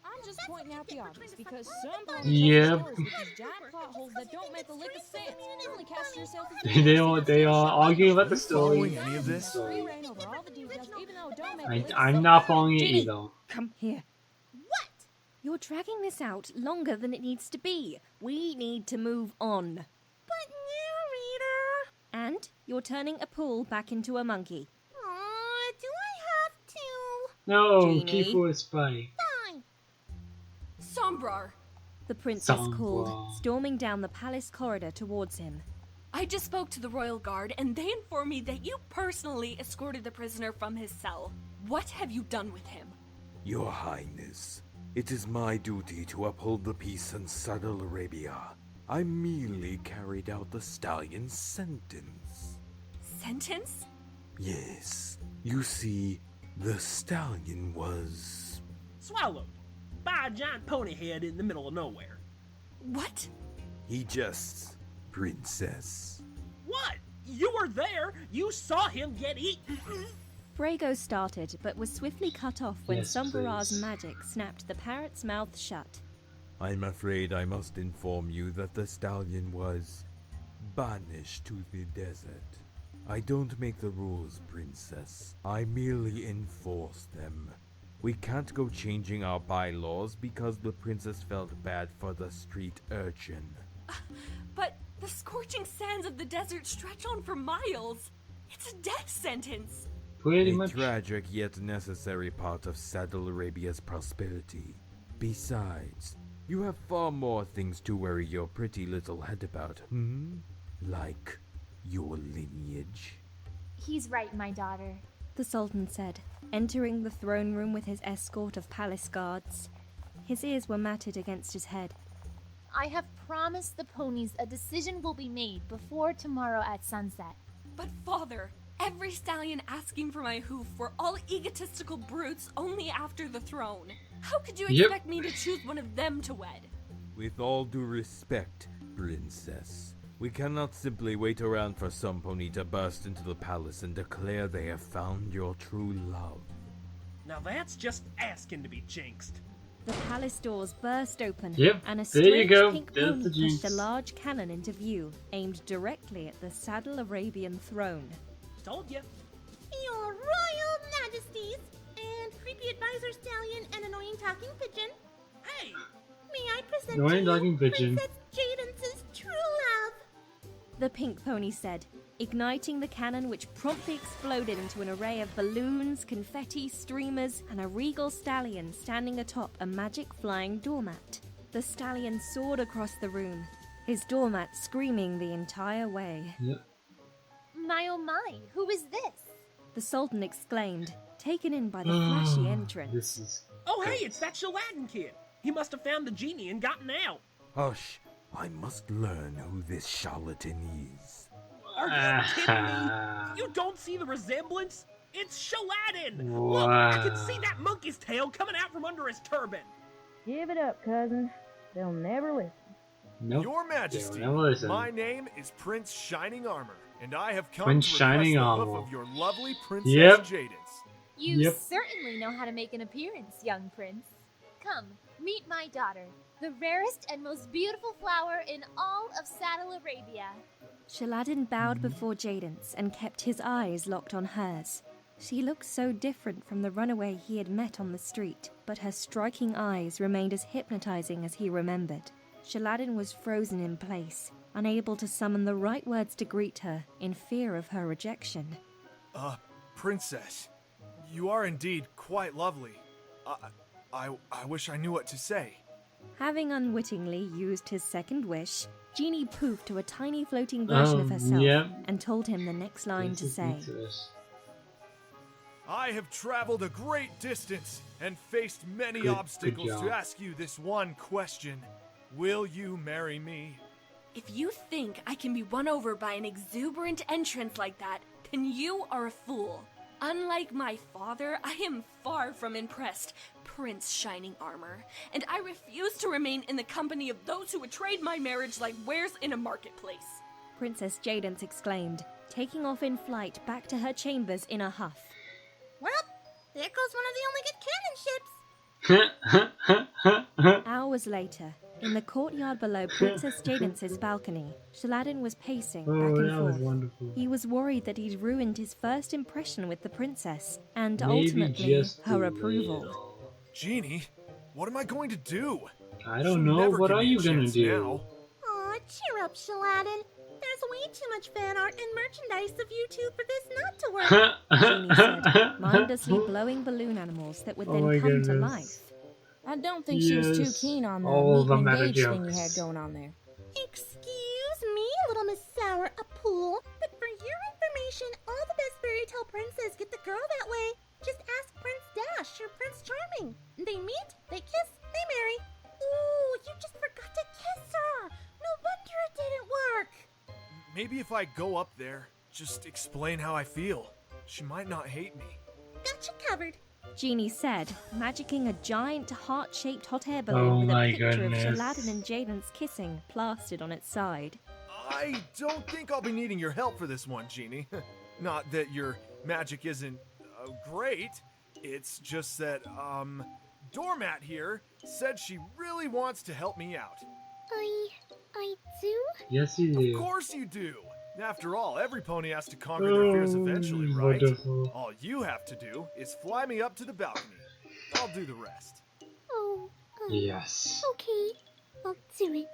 I'm just pointing out the obvious because some ponies Yep. tell stories with these giant plot holes that don't make a lick of sense. You only cast yourself as They are arguing about the Following story. any of this? free reign over all the details, even though it don't make a lick of I'm sense. not following it Ginny, either. come here. What? You're dragging this out longer than it needs to be. We need to move on. But narrator. And you're turning a pool back into a monkey. Aw, do I have to? No, Genie. keep for a spike. Fine. Sombrar, The princess Sombra. called, storming down the palace corridor towards him. I just spoke to the royal guard and they informed me that you personally escorted the prisoner from his cell. What have you done with him? Your Highness, it is my duty to uphold the peace in Saddle Arabia. I merely carried out the stallion's sentence. Sentence? Yes, you see, the stallion was... Swallowed by a giant pony head in the middle of nowhere. What? He just... Princess. What? You were there. You saw him get eaten. Brago started, but was swiftly cut off when Yes, Sombrara's please. magic snapped the parrot's mouth shut. I'm afraid I must inform you that the stallion was... banished to the desert. I don't make the rules, Princess. I merely enforce them. We can't go changing our bylaws because the princess felt bad for the street urchin. But the scorching sands of the desert stretch on for miles. It's a death sentence. Pretty A much. tragic yet necessary part of Saddle Arabia's prosperity. Besides, you have far more things to worry your pretty little head about, Like your lineage. He's right, my daughter. The Sultan said, entering the throne room with his escort of palace guards. His ears were matted against his head. I have promised the ponies a decision will be made before tomorrow at sunset. But father, every stallion asking for my hoof were all egotistical brutes only after the throne. How could you Yep. expect me to choose one of them to wed? With all due respect, Princess, we cannot simply wait around for some pony to burst into the palace and declare they have found your true love. Now that's just asking to be jinxed. The palace doors burst open, Yep, and a there you strange go. pink There's pony the pushed a jinx. large cannon into view, aimed directly at the Saddle Arabian throne. Told ya. Your Royal Majesties, and creepy advisor stallion and annoying talking pigeon. Hey! May I present Annoying to you talking pigeon. Princess Jaden's true love? The pink pony said, igniting the cannon which promptly exploded into an array of balloons, confetti, streamers, and a regal stallion standing atop a magic flying doormat. The stallion soared across the room, his doormat screaming the entire way. Yep. My oh my, who is this? The Sultan exclaimed, taken in by the flashy entrance. This is. Oh hey, it's that Shaladin kid. He must have found the genie and gotten out. Hush, I must learn who this Shaladin is. Are you kidding me? You don't see the resemblance? It's Shaladin! Look, I can see that monkey's tail coming out from under his turban. Give it up, cousin. They'll never listen. Nope. Your Majesty, Never listen. my name is Prince Shining Armor, and I have come Prince to request Shining the Armor. hoof of your lovely Princess Yep. Jadens. You certainly know how to make an appearance, young prince. Come, meet my daughter, the rarest and most beautiful flower in all of Saddle Arabia. Shaladin bowed before Jadens and kept his eyes locked on hers. She looked so different from the runaway he had met on the street, but her striking eyes remained as hypnotizing as he remembered. Shaladin was frozen in place, unable to summon the right words to greet her, in fear of her rejection. Princess, you are indeed quite lovely. I wish I knew what to say. Having unwittingly used his second wish, Genie poofed to a tiny floating version of herself and told him the next line to say. I have traveled a great distance and faced many obstacles to ask you this one question. Will you marry me? If you think I can be won over by an exuberant entrance like that, then you are a fool. Unlike my father, I am far from impressed, Prince Shining Armor, and I refuse to remain in the company of those who would trade my marriage like wares in a marketplace. Princess Jadens exclaimed, taking off in flight back to her chambers in a huff. Well, there goes one of the only good cannon ships. Hours later, in the courtyard below Princess Jadens' balcony, Shaladin was pacing back and forth. Wonderful. He was worried that he'd ruined his first impression with the princess, and ultimately her approval. Genie, what am I going to do? I don't know. What are you gonna do? Aw, cheer up, Shaladin. There's way too much fan art and merchandise of you two for this not to work. Genie said, mindlessly blowing balloon animals that would then come to life. I don't think she was too keen on the all meet the and meta engage thing you jokes. had going on there. Excuse me, little Miss Sour Apple, but for your information, all the best fairy tale princesses get the girl that way. Just ask Prince Dash or Prince Charming. They meet, they kiss, they marry. Ooh, you just forgot to kiss her. No wonder it didn't work. Maybe if I go up there, just explain how I feel. She might not hate me. Got you covered. Genie said, magicking a giant heart-shaped hot air balloon with a picture of Shaladin and Jadens kissing plastered on its side. I don't think I'll be needing your help for this one, Genie. Not that your magic isn't great. It's just that, Doormat here said she really wants to help me out. I do? Yes, you do. Of course you do. After all, every pony has to conquer their fears eventually, right? Wonderful. All you have to do is fly me up to the balcony. I'll do the rest. Oh, Yes. okay. I'll do it.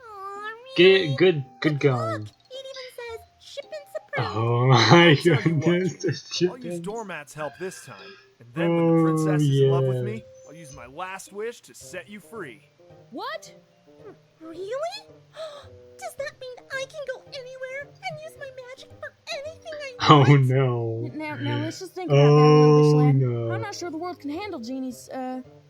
Aw, really? Good Look, going. it even says shipments approved. Oh my Tell you what, goodness. I'll use Doormat's help this time. And then when the princess is in love with me, I'll use my last wish to set you free. What? Really? Does that mean I can go anywhere and use my magic for anything I want? Oh no. Now let's just think about that a little bit, Shlad. no. I'm not sure the world can handle Genie's,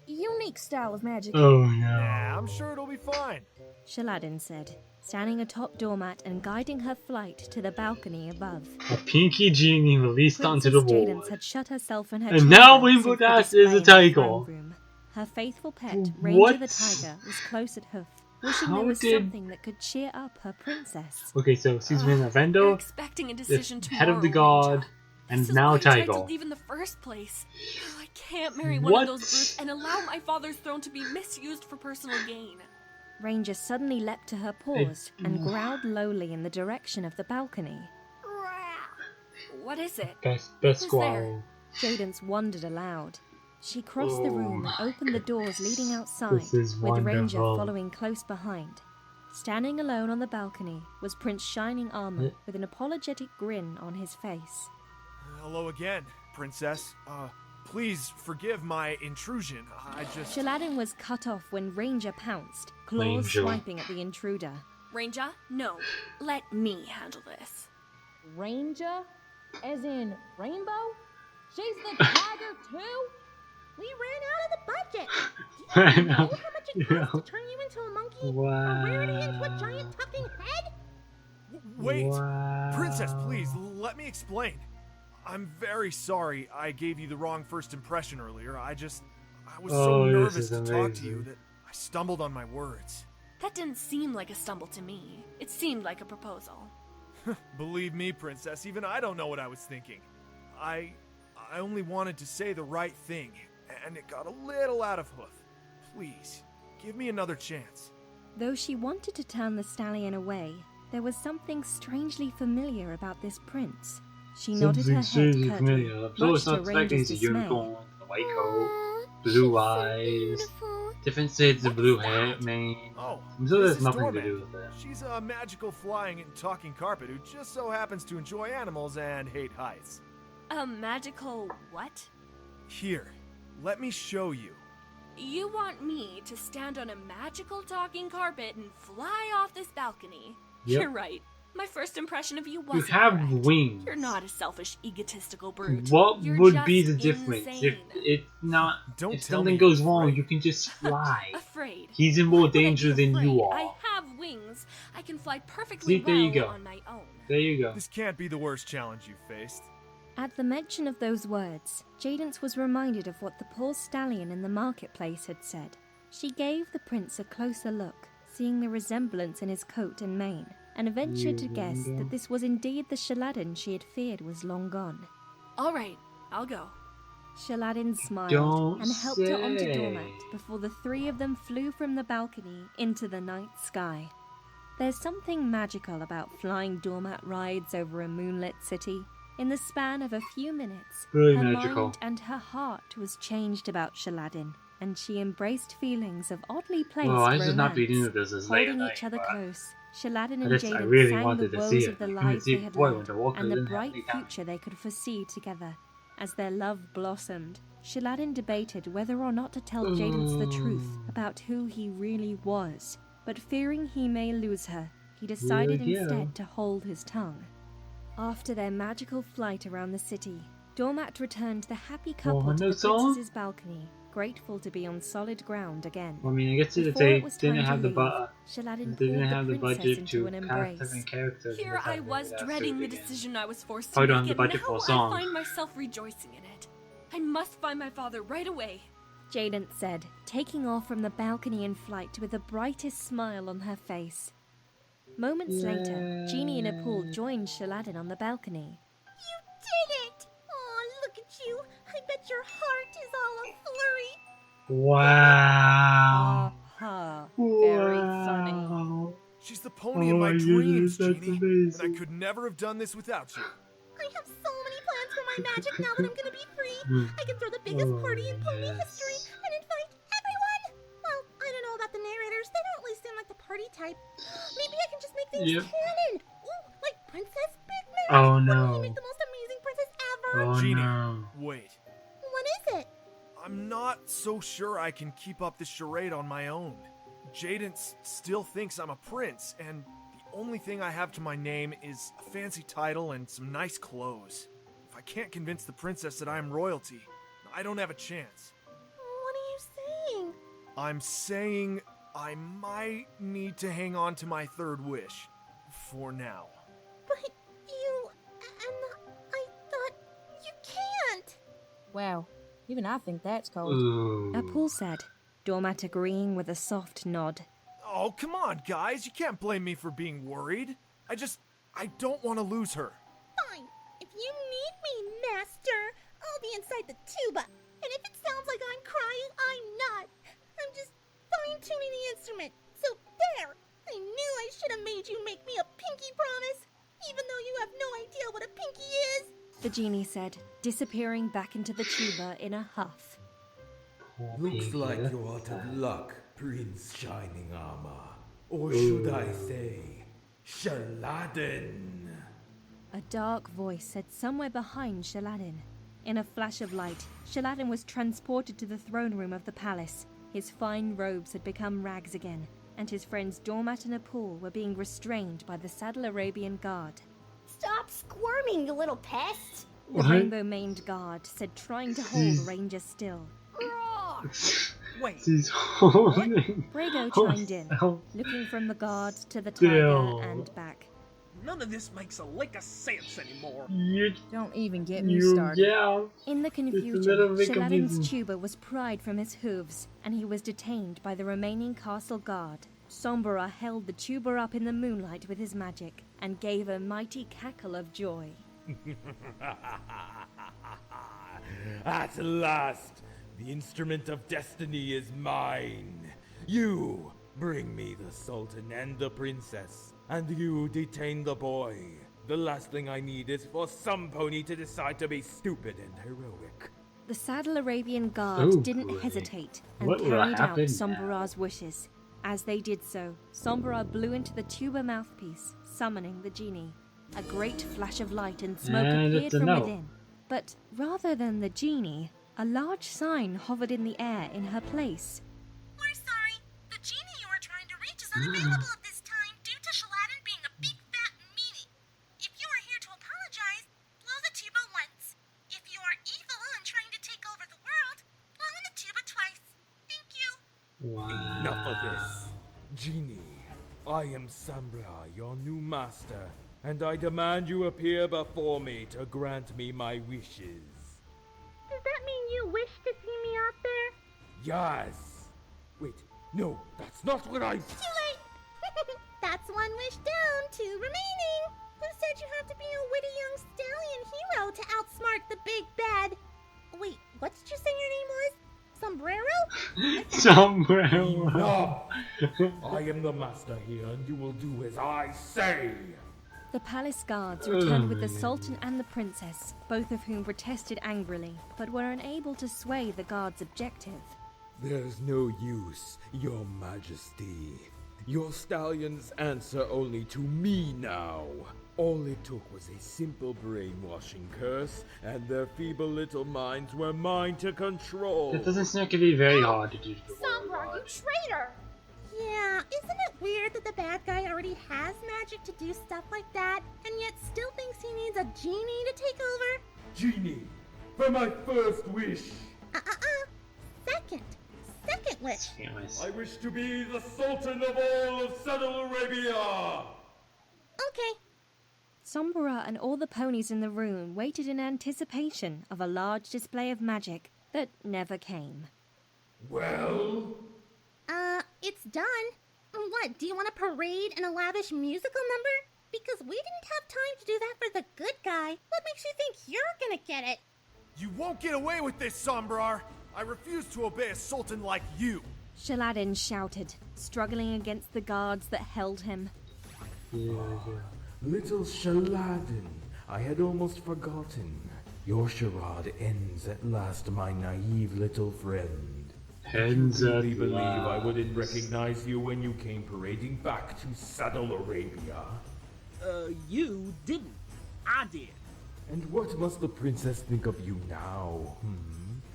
unique style of magic. Oh no. Nah, I'm sure it'll be fine. Shaladin said, standing atop Doormat and guiding her flight to the balcony above. A Pinkie genie released onto the Princess wall. Jadens had shut herself in her And chamber now since Rainbow the Dash display is a in the tiger. throne room. Her faithful pet, Ranger What? the tiger, was close at hoof, wishing How there was did- something that could cheer up her princess. Okay, so she's been a You're vendor, expecting a the decision head of the tomorrow, guard, Ranger. and This is now why I tried to tiger. leave in the first place. I can't marry one What? of those brutes and allow my father's throne to be misused for personal gain. Ranger suddenly leapt to her paws and growled lowly in the direction of the balcony. What is it? Best Who's squirrel. Jadens wondered aloud. She crossed the room and opened the doors leading outside, This is with Ranger wonderful. following close behind. Standing alone on the balcony was Prince Shining Armor with an apologetic grin on his face. Hello again, Princess. Please forgive my intrusion. I just... Shaladin was cut off when Ranger pounced, claws Ranger. swiping at the intruder. Ranger, no. Let me handle this. Ranger? As in Rainbow? She's the tiger too? We ran out of the budget. Do you know how much it costs to turn you into a monkey? Wow. A rarity into a giant talking head? Wait! Wow. Princess, please, let me explain. I'm very sorry I gave you the wrong first impression earlier. I was so nervous to talk to you that I stumbled on my words. That didn't seem like a stumble to me. It seemed like a proposal. Believe me, Princess, even I don't know what I was thinking. I only wanted to say the right thing, and it got a little out of hoof. Please, give me another chance. Though she wanted to turn the stallion away, there was something strangely familiar about this prince. She nodded her head curtly, much to Ranger's dismay. Unicorn, a white coat, blue eyes, different shades of blue hair, mane. Oh, so there's this is nothing to Dormat. do with it. She's a magical flying and talking carpet who just so happens to enjoy animals and hate heights. A magical what? Here, let me show you. You want me to stand on a magical talking carpet and fly off this balcony? Yep. You're right. My first impression of you wasn't You have correct. wings. You're not a selfish, egotistical brute. What You're would be just the difference insane. Don't if tell something me goes you're wrong, afraid. you can just fly. Afraid. He's in more Why would I be danger than you afraid? are. I have wings. I can fly perfectly See, there you well go. on my own. There you go. This can't be the worst challenge you've faced. At the mention of those words, Jadence was reminded of what the poor stallion in the marketplace had said. She gave the prince a closer look, seeing the resemblance in his coat and mane, and ventured to guess that this was indeed the Shaladin she had feared was long gone. All right, I'll go. Shaladin smiled Don't and helped her onto say. Dormat before the three of them flew from the balcony into the night sky. There's something magical about flying doormat rides over a moonlit city. In the span of a few minutes, Really her magical. mind and her heart was changed about Shaladin, and she embraced feelings of oddly placed Well, I romance. should not be doing this late at Holding night, each other but close, Shaladin and I Jadon really sang wanted the to woes see of it. the You lives see, they had boy, led when the Walker and the didn't have bright any time. future they could foresee together. As their love blossomed, Shaladin debated whether or not to tell Jadence the truth about who he really was, but fearing he may lose her, he decided instead to hold his tongue. After their magical flight around the city, Dormat returned the happy couple to the princess's balcony, grateful to be on solid ground again. I mean, I guess if Before they it was didn't time to have the leave, they Shaladin didn't pulled have the the princess budget into to an cast embrace. different characters. Here I was dreading the decision I was forced to Probably don't make, have the and budget now for a song. I find myself rejoicing in it. I must find my father right away. Jadence said, taking off from the balcony in flight with the brightest smile on her face. Moments later, Genie and Apul joined Shaladin on the balcony. You did it! Oh, look at you. I bet your heart is all a flurry. Wow. Very funny. She's the pony of my dreams, Genie, and I could never have done this without you. I have so many plans for my magic now that I'm gonna be free. I can throw the biggest party in pony history and invite everyone. Well, I don't know about the narrators. They don't really seem like the party type. Maybe I can just make things canon. Ooh, like Princess Big Mouth. Oh, Wouldn't no. he make the most amazing princess ever? Oh, Genie, no. wait. What is it? I'm not so sure I can keep up this charade on my own. Jadence still thinks I'm a prince, and the only thing I have to my name is a fancy title and some nice clothes. If I can't convince the princess that I am royalty, I don't have a chance. What are you saying? I'm saying I might need to hang on to my third wish. For now. But you... and I thought you can't. Wow, even I think that's cold. Apul said, Dormat agreeing with a soft nod. Oh, come on, guys. You can't blame me for being worried. I don't want to lose her. Fine. If you need me, Master, I'll be inside the tuba. And if it sounds like I'm crying, I'm not. I'm just fine-tuning the instrument. So there! I knew I should have made you make me a Pinkie promise, even though you have no idea what a Pinkie is. The genie said, disappearing back into the tuba in a huff. Looks like you're out of luck, Prince Shining Armor. Or should I say, Shaladin. A dark voice said somewhere behind Shaladin. In a flash of light, Shaladin was transported to the throne room of the palace. His fine robes had become rags again, and his friends Dormat and Apul were being restrained by the saddle Arabian guard. Stop squirming, you little pest! The rainbow-maned guard said, trying to hold Ranger still. Ranger? Wait. She's holding. Brago chimed in, herself looking from the guard to the tiger still. and back. None of this makes a lick of sense anymore. Don't even get me You, started. yeah. In the It's a confusion, little bit Shaladin's confusing. tuba was pried from his hooves, and he was detained by the remaining castle guard. Sombra held the tuba up in the moonlight with his magic, and gave a mighty cackle of joy. At last, the instrument of destiny is mine. You bring me the Sultan and the princess, and you detain the boy. The last thing I need is for some pony to decide to be stupid and heroic. The Saddle Arabian guard Ooh, didn't boy. hesitate and What will carried out happen Sombra's wishes. As they did so, Sombra blew into the tuba mouthpiece, summoning the genie. A great flash of light and smoke And appeared it's a from no. within. But rather than the genie, a large sign hovered in the air in her place. We're sorry. The genie you were trying to reach is unavailable at this time due to Shaladin being a big fat meanie. If you are here to apologize, blow the tuba once. If you are evil and trying to take over the world, blow in the tuba twice. Thank you. Wow. Enough of this. Genie, I am Sombra, your new master, and I demand you appear before me to grant me my wishes. Does that mean you wish to see me out there? Yes! Wait, no, that's not what I... Too late. That's one wish down, two remaining. Who said you have to be a witty young stallion hero to outsmart the big bad? Wait, what did you say your name was? Sombrero? Sombrero. Enough! I am the master here, and you will do as I say. The palace guards returned with the Sultan and the princess, both of whom protested angrily, but were unable to sway the guards' objective. There's no use, your majesty. Your stallions answer only to me now. All it took was a simple brainwashing curse, and their feeble little minds were mine to control. It doesn't seem to be very hard to do the Sombra, you traitor! Yeah, isn't it weird that the bad guy already has magic to do stuff like that, and yet still thinks he needs a genie to take over? Genie, for my first wish, Second wish. I wish to be the Sultan of all of Saddle Arabia! Okay. Sombra and all the ponies in the room waited in anticipation of a large display of magic that never came. Well? It's done. What, do you want a parade and a lavish musical number? Because we didn't have time to do that for the good guy. What makes you think you're gonna get it? You won't get away with this, Sombrar. I refuse to obey a sultan like you. Shaladin shouted, struggling against the guards that held him. Little Shaladin, I had almost forgotten. Your charade ends at last, my naive little friend. Ends Did you at really believe I last. wouldn't recognize you when you came parading back to Saddle Arabia? You didn't. I did. And what must the princess think of you now,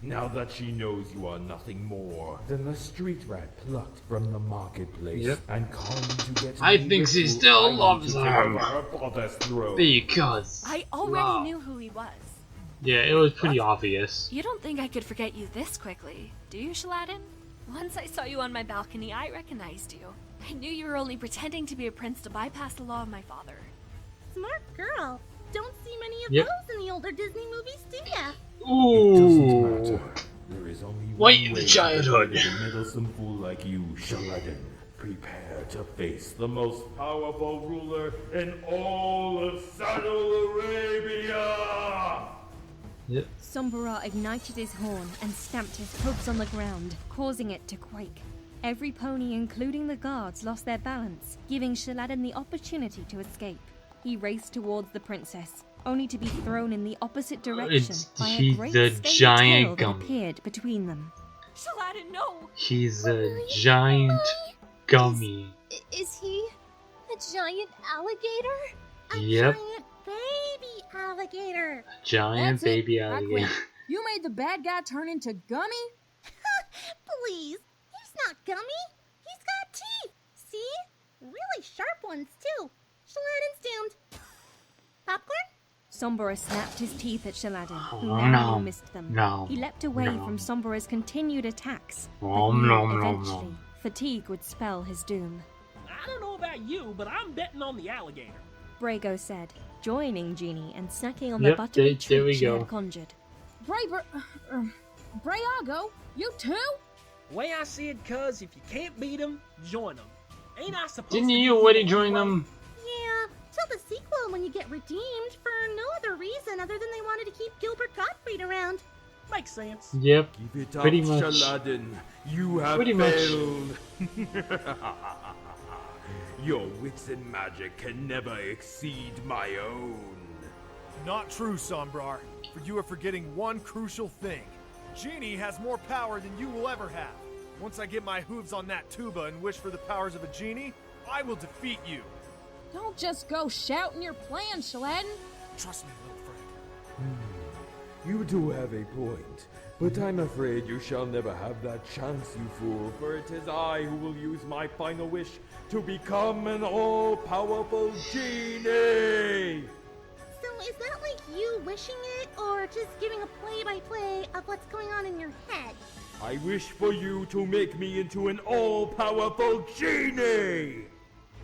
Now that she knows you are nothing more than the street rat plucked from the marketplace and calling to get I me think the she food still I need loves to take him. over her father's throne. Because. I already knew who he was. Yeah, it was pretty obvious. You don't think I could forget you this quickly, do you, Shaladin? Once I saw you on my balcony, I recognized you. I knew you were only pretending to be a prince to bypass the law of my father. Smart girl. Don't see many of Yep. those in the older Disney movies, do ya? It doesn't Ooh. matter. There is only Wait, one the way childhood. to get rid of a meddlesome fool like you, Shaladin. Prepare to face the most powerful ruler in all of Saddle Arabia! Yep. Sombra ignited his horn and stamped his hooves on the ground, causing it to quake. Every pony, including the guards, lost their balance, giving Shaladin the opportunity to escape. He raced towards the princess, only to be thrown in the opposite direction by a he's great the scaly giant tail that gummy. appeared between them. Shaladin, no! He's a giant gummy. Is he a giant alligator? Yep. Giant baby alligator. Giant That's it. baby I alligator. quit. You made the bad guy turn into Gummy? Please, he's not gummy. He's got teeth. See? Really sharp ones, too. Shaladin's doomed. Popcorn? Sombra snapped his teeth at Shaladin, who Oh, narrowly no. missed them. No. He leapt away No. from Sombra's continued attacks, but Oh, knew no, no, eventually no. fatigue would spell his doom. I don't know about you, but I'm betting on the alligator. Brago said, joining Genie and snacking on Yep, the buttery there we treat she go. had conjured. Brayago, you too? Way I see it, cuz, if you can't beat 'em, join 'em. Ain't I supposed Didn't to be you already evil join anyway? them? Yeah, till the sequel when you get redeemed for no other reason other than they wanted to keep Gilbert Gottfried around. Makes sense. Yep. Keep it up, Pretty much. Shaladin. You have Pretty much. failed. Your wits and magic can never exceed my own. Not true, Sombrar, for you are forgetting one crucial thing. Genie has more power than you will ever have. Once I get my hooves on that tuba and wish for the powers of a genie, I will defeat you. Don't just go shouting your plans, Shaladin. Trust me, little friend. You do have a point, but I'm afraid you shall never have that chance, you fool, for it is I who will use my final wish to become an all-powerful genie! So is that like you wishing it, or just giving a play-by-play of what's going on in your head? I wish for you to make me into an all-powerful genie!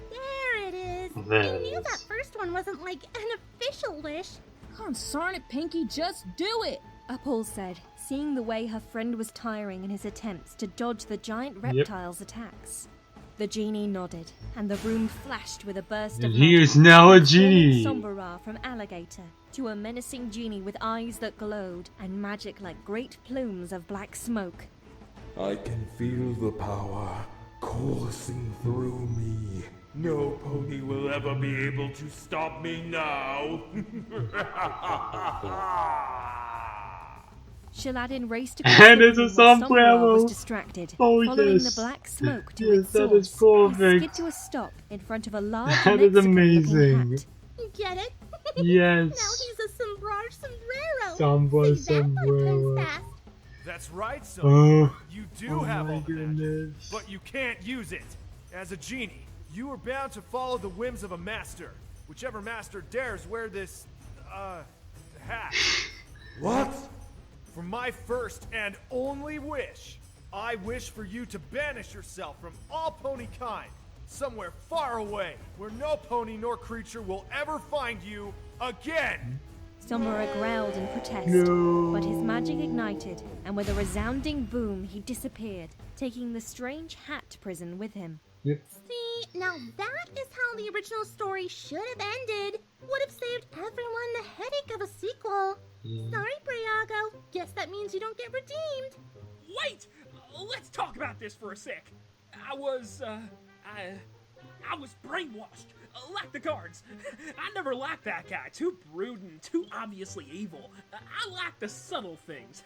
There it is. There I it knew is. that first one wasn't like an official wish. Consarn it, Pinkie, just do it. Apple said, seeing the way her friend was tiring in his attempts to dodge the giant reptile's attacks. The genie nodded, and the room flashed with a burst of And he magic, is now a transforming genie. Sombra from alligator to a menacing genie with eyes that glowed and magic like great plumes of black smoke. I can feel the power coursing through me. No pony will ever be able to stop me now. Shaladin raced across And the it's a room while Sombra sombrero. was distracted, Oh, following yes. the black smoke to Yes, its that is source. He perfect. skid to a stop in front of a large That is Mexican-looking amazing. hat. Get it? Yes. Now he's a Sombrar sombrero. Sombra Say that 5 sombrero. times fast. That's right, Oh. Sombrar. You do Oh have my all the magic, goodness. but you can't use it. As a genie, you are bound to follow the whims of a master. Whichever master dares wear this, hat. What? For my first and only wish, I wish for you to banish yourself from all pony kind, somewhere far away, where no pony nor creature will ever find you again. Sombra growled in protest, No. but his magic ignited, and with a resounding boom, he disappeared, taking the strange hat prison with him. Yep. See, now that is how the original story should have ended. Would have saved everyone the headache of a sequel. Sorry, Brayago. Guess that means you don't get redeemed. Wait! Let's talk about this for a sec. I was brainwashed. Like the guards. I never liked that guy. Too brooding, too obviously evil. I like the subtle things.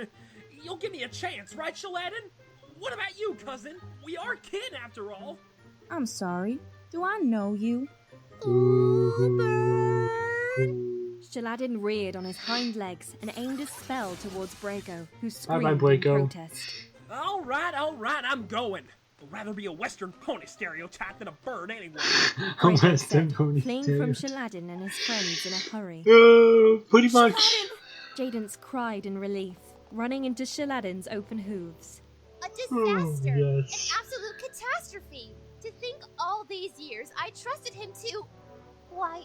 You'll give me a chance, right, Shaladin? What about you, cousin? We are kin, after all. I'm sorry. Do I know you? Shaladin reared on his hind legs and aimed a spell towards Brago, who Bye-bye, screamed in Brago. protest. All right, I'm going. I'd rather be a Western pony stereotype than a bird anyway. Brago Western said, pony fleeing stereotype. from Shaladin and his friends in a hurry. Pretty much. Jadance cried in relief, running into Shaladin's open hooves. A disaster! yes. An absolute catastrophe! To think all these years I trusted him to... Why,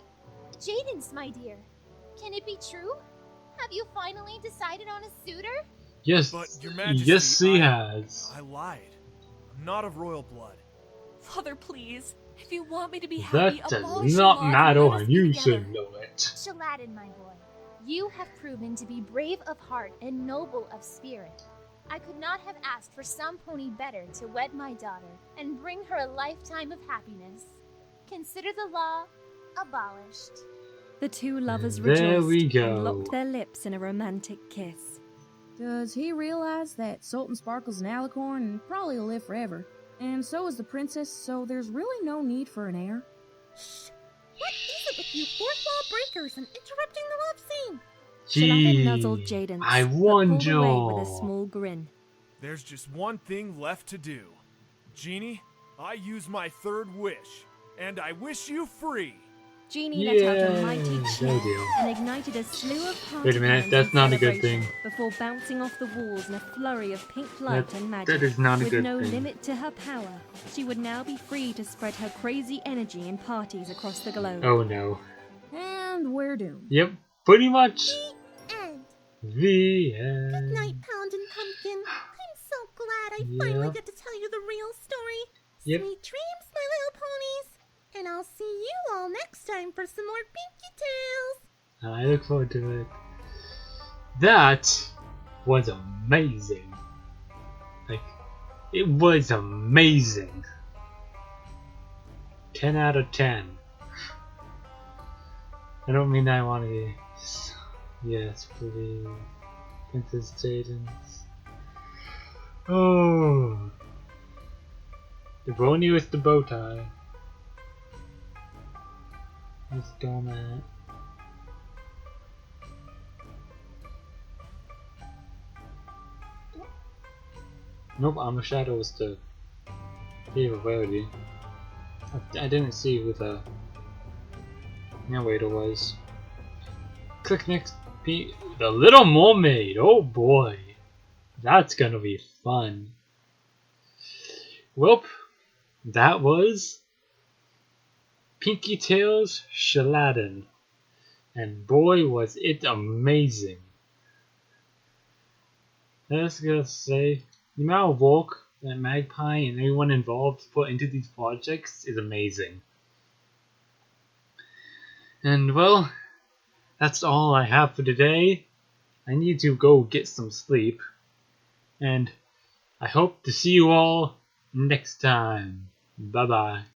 Jadance, my dear. Can it be true? Have you finally decided on a suitor? Yes. But, Your Majesty, Yes, he has. I lied. I'm not of royal blood. Father, please. If you want me to be happy, That abolish does the not law and matter, let us and be you together. should know it. Shaladin, my boy, you have proven to be brave of heart and noble of spirit. I could not have asked for some pony better to wed my daughter and bring her a lifetime of happiness. Consider the law abolished. The two lovers There rejoiced we go. and locked their lips in a romantic kiss. Does he realize that Sultan Sparkle's an alicorn and probably will live forever? And so is the princess, so there's really no need for an heir. Shh! What is it with you fourth wall breakers and interrupting the love scene? Shaladin nuzzled Jadance, I but warned pulled away you. with a small grin. There's just one thing left to do. Genie, I use my third wish, and I wish you free. Genie let out a Yay! mighty No cheer deal. and ignited a slew of party Wait a minute, cans that's in not a good celebration thing. before bouncing off the walls in a flurry of pink light and magic. That is not a With good no thing. limit to her power, she would now be free to spread her crazy energy in parties across the globe. Oh no. And we're doomed. Yep, pretty much. End. The Good end. night, Poundin' Pumpkin. I'm so glad I Yeah. finally get to tell you the real story. Yep. Sweet dreams, my little ponies. And I'll see you all next time for some more Pinkie Tales. I look forward to it. That was amazing. Like, it was amazing. 10 out of 10. I don't mean I want to be. Yes, please. Princess Jaden's. Oh. The brony with the bow tie. Let's go, man. Nope, I'm a shadow was the capability. I didn't see who the narrator was. Click next. The Little Mermaid. Oh boy, that's gonna be fun. Well, that was Pinkie Tales Shaladin, and boy was it amazing. I was gonna say, the amount of work that Magpie and everyone involved put into these projects is amazing. And well, that's all I have for today. I need to go get some sleep. And I hope to see you all next time. Bye bye.